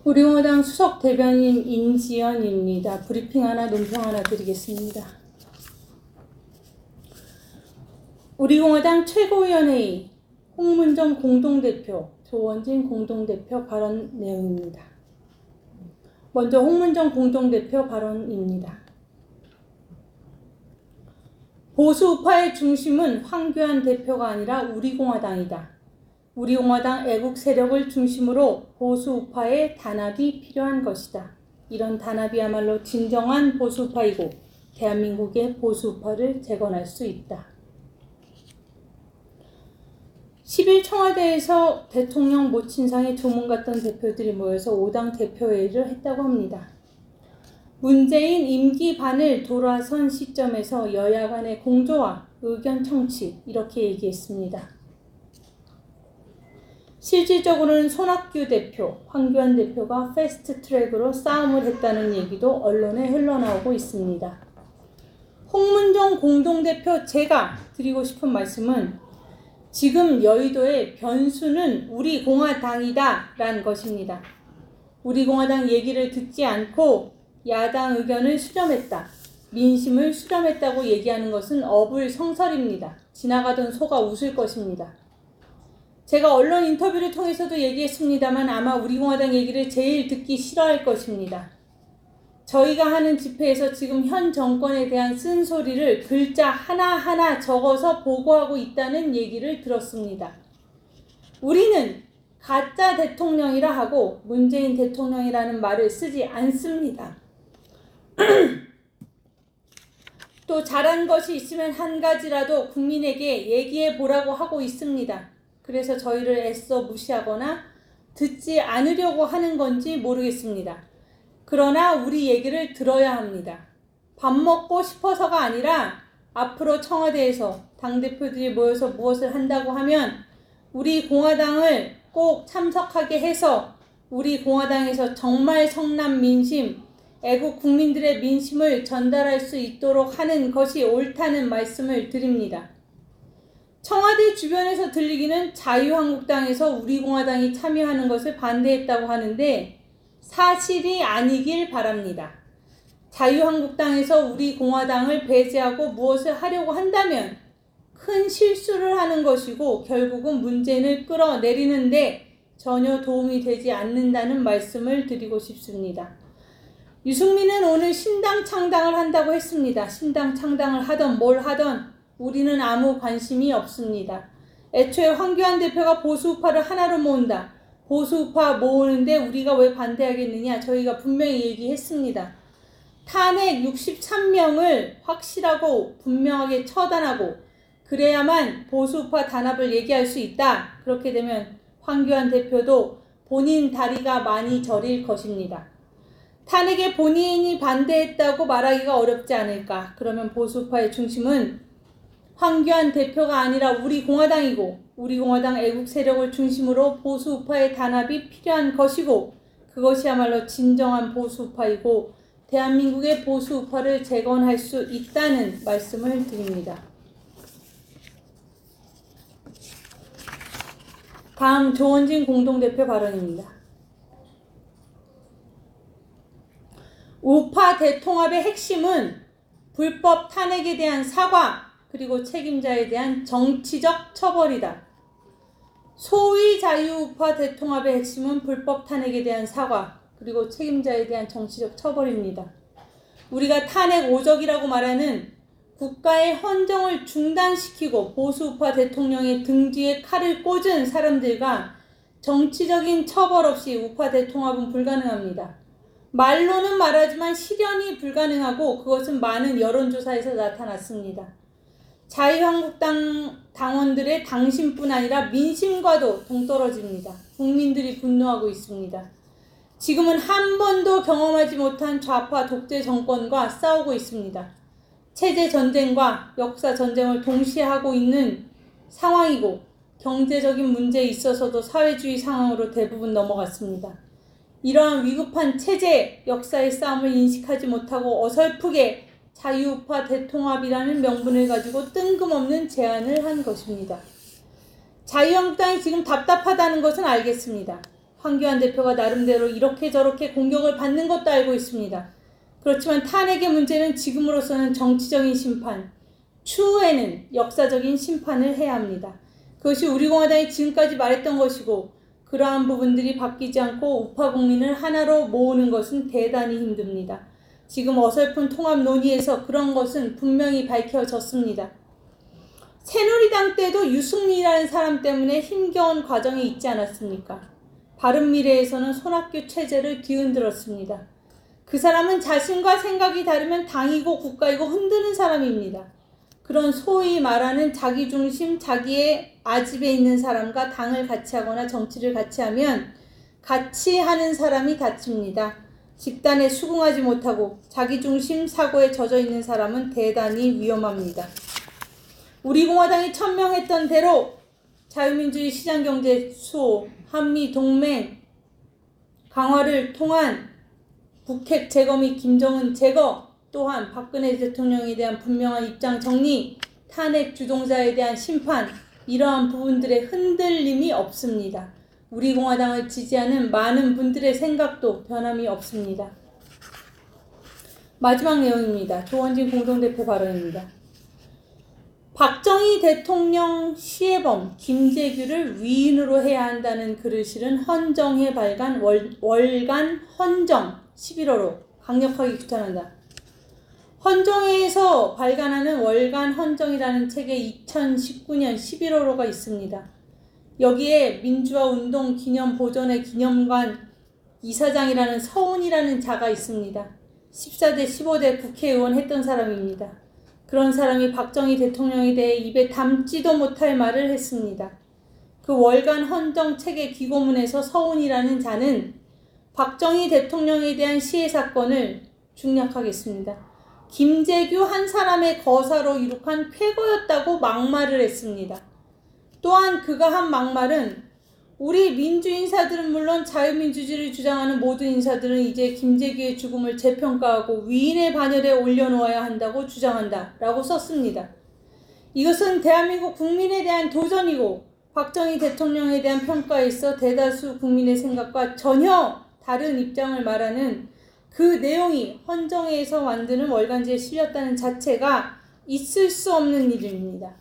우리공화당 수석 대변인 임지연입니다. 브리핑 하나, 논평 하나 드리겠습니다. 우리공화당 최고위원회의 홍문정 공동대표, 조원진 공동대표 발언 내용입니다. 먼저 홍문정 공동대표 발언입니다. 보수우파의 중심은 황교안 대표가 아니라 우리공화당이다. 우리공화당 애국 세력을 중심으로 보수우파의 단합이 필요한 것이다. 이런 단합이야말로 진정한 보수우파이고 대한민국의 보수우파를 재건할 수 있다. 10일 청와대에서 대통령 모친상에 조문 갔던 대표들이 모여서 5당 대표회의를 했다고 합니다. 문재인 임기 반을 돌아선 시점에서 여야 간의 공조와 의견 청취, 이렇게 얘기했습니다. 실질적으로는 손학규 대표, 황교안 대표가 패스트트랙으로 싸움을 했다는 얘기도 언론에 흘러나오고 있습니다. 홍문정 공동대표 제가 드리고 싶은 말씀은 지금 여의도의 변수는 우리공화당이다 라는 것입니다. 우리공화당 얘기를 듣지 않고 야당 의견을 수렴했다, 민심을 수렴했다고 얘기하는 것은 어불성설입니다. 지나가던 소가 웃을 것입니다. 제가 언론 인터뷰를 통해서도 얘기했습니다만 아마 우리공화당 얘기를 제일 듣기 싫어할 것입니다. 저희가 하는 집회에서 지금 현 정권에 대한 쓴소리를 글자 하나하나 적어서 보고하고 있다는 얘기를 들었습니다. 우리는 가짜 대통령이라 하고 문재인 대통령이라는 말을 쓰지 않습니다. 또 잘한 것이 있으면 한 가지라도 국민에게 얘기해 보라고 하고 있습니다. 그래서 저희를 애써 무시하거나 듣지 않으려고 하는 건지 모르겠습니다. 그러나 우리 얘기를 들어야 합니다. 밥 먹고 싶어서가 아니라 앞으로 청와대에서 당대표들이 모여서 무엇을 한다고 하면 우리 공화당을 꼭 참석하게 해서 우리 공화당에서 정말 성남 민심, 애국 국민들의 민심을 전달할 수 있도록 하는 것이 옳다는 말씀을 드립니다. 청와대 주변에서 들리기는 자유한국당에서 우리공화당이 참여하는 것을 반대했다고 하는데 사실이 아니길 바랍니다. 자유한국당에서 우리공화당을 배제하고 무엇을 하려고 한다면 큰 실수를 하는 것이고 결국은 문재인을 끌어내리는데 전혀 도움이 되지 않는다는 말씀을 드리고 싶습니다. 유승민은 오늘 신당 창당을 한다고 했습니다. 신당 창당을 하던 뭘 하던 우리는 아무 관심이 없습니다. 애초에 황교안 대표가 보수우파를 하나로 모은다. 보수우파 모으는데 우리가 왜 반대하겠느냐. 저희가 분명히 얘기했습니다. 탄핵 63명을 확실하고 분명하게 처단하고 그래야만 보수우파 단합을 얘기할 수 있다. 그렇게 되면 황교안 대표도 본인 다리가 많이 저릴 것입니다. 탄핵에 본인이 반대했다고 말하기가 어렵지 않을까. 그러면 보수우파의 중심은 황교안 대표가 아니라 우리공화당이고 우리공화당 애국 세력을 중심으로 보수우파의 단합이 필요한 것이고 그것이야말로 진정한 보수우파이고 대한민국의 보수우파를 재건할 수 있다는 말씀을 드립니다. 다음 조원진 공동대표 발언입니다. 우파 대통합의 핵심은 불법 탄핵에 대한 사과 그리고 책임자에 대한 정치적 처벌이다. 소위 자유우파 대통합의 핵심은 불법 탄핵에 대한 사과 그리고 책임자에 대한 정치적 처벌입니다. 우리가 탄핵 오적이라고 말하는 국가의 헌정을 중단시키고 보수우파 대통령의 등 뒤에 칼을 꽂은 사람들과 정치적인 처벌 없이 우파 대통합은 불가능합니다. 말로는 말하지만 실현이 불가능하고 그것은 많은 여론조사에서 나타났습니다. 자유한국당 당원들의 당심뿐 아니라 민심과도 동떨어집니다. 국민들이 분노하고 있습니다. 지금은 한 번도 경험하지 못한 좌파 독재 정권과 싸우고 있습니다. 체제 전쟁과 역사 전쟁을 동시에 하고 있는 상황이고 경제적인 문제에 있어서도 사회주의 상황으로 대부분 넘어갔습니다. 이러한 위급한 체제 역사의 싸움을 인식하지 못하고 어설프게 자유우파 대통합이라는 명분을 가지고 뜬금없는 제안을 한 것입니다. 자유한국당이 지금 답답하다는 것은 알겠습니다. 황교안 대표가 나름대로 이렇게 저렇게 공격을 받는 것도 알고 있습니다. 그렇지만 탄핵의 문제는 지금으로서는 정치적인 심판, 추후에는 역사적인 심판을 해야 합니다. 그것이 우리 공화당이 지금까지 말했던 것이고 그러한 부분들이 바뀌지 않고 우파 국민을 하나로 모으는 것은 대단히 힘듭니다. 지금 어설픈 통합 논의에서 그런 것은 분명히 밝혀졌습니다. 새누리당 때도 유승민이라는 사람 때문에 힘겨운 과정이 있지 않았습니까? 바른미래에서는 손학규 체제를 뒤흔들었습니다. 그 사람은 자신과 생각이 다르면 당이고 국가이고 흔드는 사람입니다. 그런 소위 말하는 자기중심, 자기의 아집에 있는 사람과 당을 같이 하거나 정치를 같이 하면 같이 하는 사람이 다칩니다. 집단에 수긍하지 못하고 자기중심 사고에 젖어 있는 사람은 대단히 위험합니다. 우리 공화당이 천명했던 대로 자유민주주의 시장경제 수호, 한미동맹 강화를 통한 북핵 제거 및 김정은 제거, 또한 박근혜 대통령에 대한 분명한 입장 정리, 탄핵 주동자에 대한 심판, 이러한 부분들의 흔들림이 없습니다. 우리 공화당을 지지하는 많은 분들의 생각도 변함이 없습니다. 마지막 내용입니다. 조원진 공동대표 발언입니다. 박정희 대통령 시해범 김재규를 위인으로 해야 한다는 글을 실은 헌정회 발간 월간 헌정 11호로 강력하게 규탄한다. 헌정회에서 발간하는 월간 헌정이라는 책에 2019년 11호로가 있습니다. 여기에 민주화 운동 기념 보존회 기념관 이사장이라는 서훈이라는 자가 있습니다. 14대 15대 국회의원 했던 사람입니다. 그런 사람이 박정희 대통령에 대해 입에 담지도 못할 말을 했습니다. 그 월간 헌정 책의 기고문에서 서훈이라는 자는 박정희 대통령에 대한 시해 사건을 중략하겠습니다. 김재규 한 사람의 거사로 이룩한 쾌거였다고 막말을 했습니다. 또한 그가 한 막말은 우리 민주인사들은 물론 자유민주주의를 주장하는 모든 인사들은 이제 김재규의 죽음을 재평가하고 위인의 반열에 올려놓아야 한다고 주장한다 라고 썼습니다. 이것은 대한민국 국민에 대한 도전이고 박정희 대통령에 대한 평가에 있어 대다수 국민의 생각과 전혀 다른 입장을 말하는 그 내용이 헌정회에서 만드는 월간지에 실렸다는 자체가 있을 수 없는 일입니다.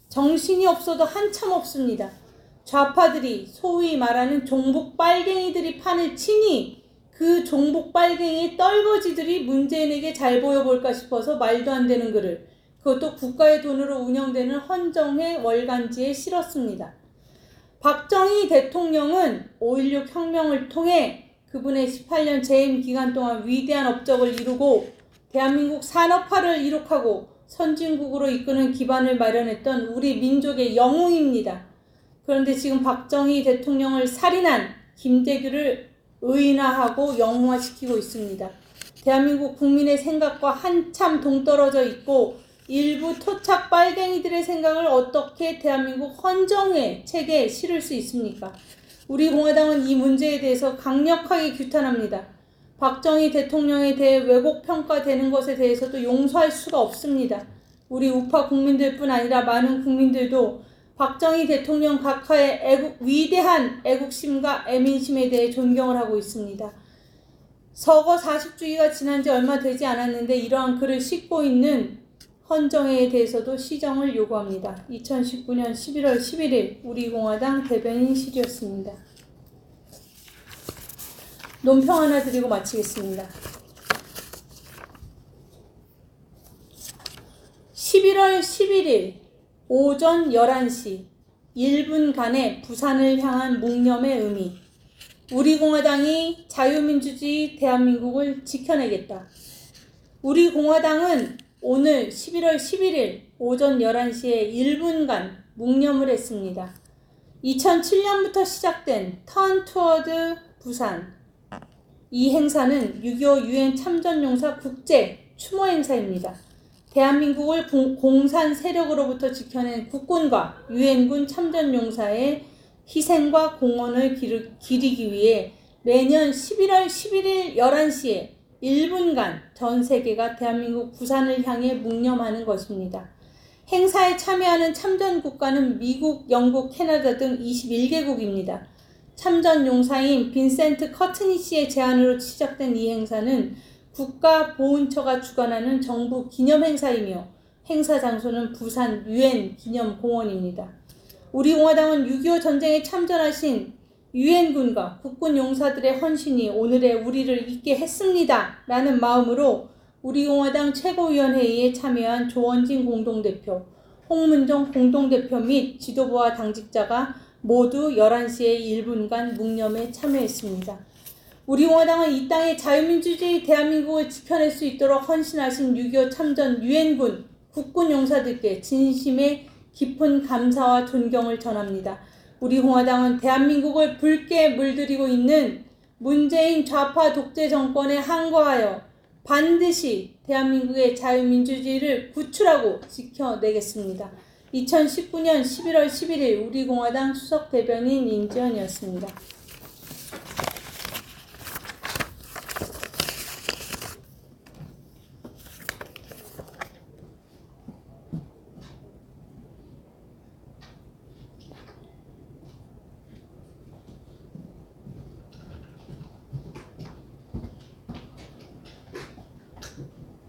정신이 없어도 한참 없습니다. 좌파들이 소위 말하는 종북 빨갱이들이 판을 치니 그 종북 빨갱이 떨거지들이 문재인에게 잘 보여볼까 싶어서 말도 안 되는 글을, 그것도 국가의 돈으로 운영되는 헌정회 월간지에 실었습니다. 박정희 대통령은 5.16 혁명을 통해 그분의 18년 재임 기간 동안 위대한 업적을 이루고 대한민국 산업화를 이룩하고 선진국으로 이끄는 기반을 마련했던 우리 민족의 영웅입니다. 그런데 지금 박정희 대통령을 살인한 김재규를 의인화하고 영웅화시키고 있습니다. 대한민국 국민의 생각과 한참 동떨어져 있고 일부 토착 빨갱이들의 생각을 어떻게 대한민국 헌정회 책에 실을 수 있습니까? 우리 공화당은 이 문제에 대해서 강력하게 규탄합니다. 박정희 대통령에 대해 왜곡 평가되는 것에 대해서도 용서할 수가 없습니다. 우리 우파 국민들뿐 아니라 많은 국민들도 박정희 대통령 각하의 위대한 애국심과 애민심에 대해 존경을 하고 있습니다. 서거 40주기가 지난 지 얼마 되지 않았는데 이러한 글을 싣고 있는 헌정회에 대해서도 시정을 요구합니다. 2019년 11월 11일 우리 공화당 대변인 실이었습니다. 논평 하나 드리고 마치겠습니다. 11월 11일 오전 11시 1분간의 부산을 향한 묵념의 의미. 우리 공화당이 자유민주주의 대한민국을 지켜내겠다. 우리 공화당은 오늘 11월 11일 오전 11시에 1분간 묵념을 했습니다. 2007년부터 시작된 Turn Toward 부산. 이 행사는 6.25 유엔 참전용사 국제 추모 행사입니다. 대한민국을 공산 세력으로부터 지켜낸 국군과 유엔군 참전용사의 희생과 공헌을 기리기 위해 매년 11월 11일 11시에 1분간 전 세계가 대한민국 부산을 향해 묵념하는 것입니다. 행사에 참여하는 참전 국가는 미국, 영국, 캐나다 등 21개국입니다. 참전용사인 빈센트 커트니 씨의 제안으로 시작된 이 행사는 국가보훈처가 주관하는 정부 기념행사이며 행사 장소는 부산 유엔 기념공원입니다. 우리 공화당은 6.25 전쟁에 참전하신 유엔군과 국군 용사들의 헌신이 오늘의 우리를 있게 했습니다. 라는 마음으로 우리 공화당 최고위원회의에 참여한 조원진 공동대표, 홍문종 공동대표 및 지도부와 당직자가 모두 11시에 1분간 묵념에 참여했습니다. 우리 공화당은 이 땅의 자유민주주의 대한민국을 지켜낼 수 있도록 헌신하신 6.25 참전 유엔군, 국군 용사들께 진심의 깊은 감사와 존경을 전합니다. 우리 공화당은 대한민국을 붉게 물들이고 있는 문재인 좌파 독재 정권에 항거하여 반드시 대한민국의 자유민주주의를 구출하고 지켜내겠습니다. 2019년 11월 11일 우리 공화당 수석 대변인 임지연이었습니다.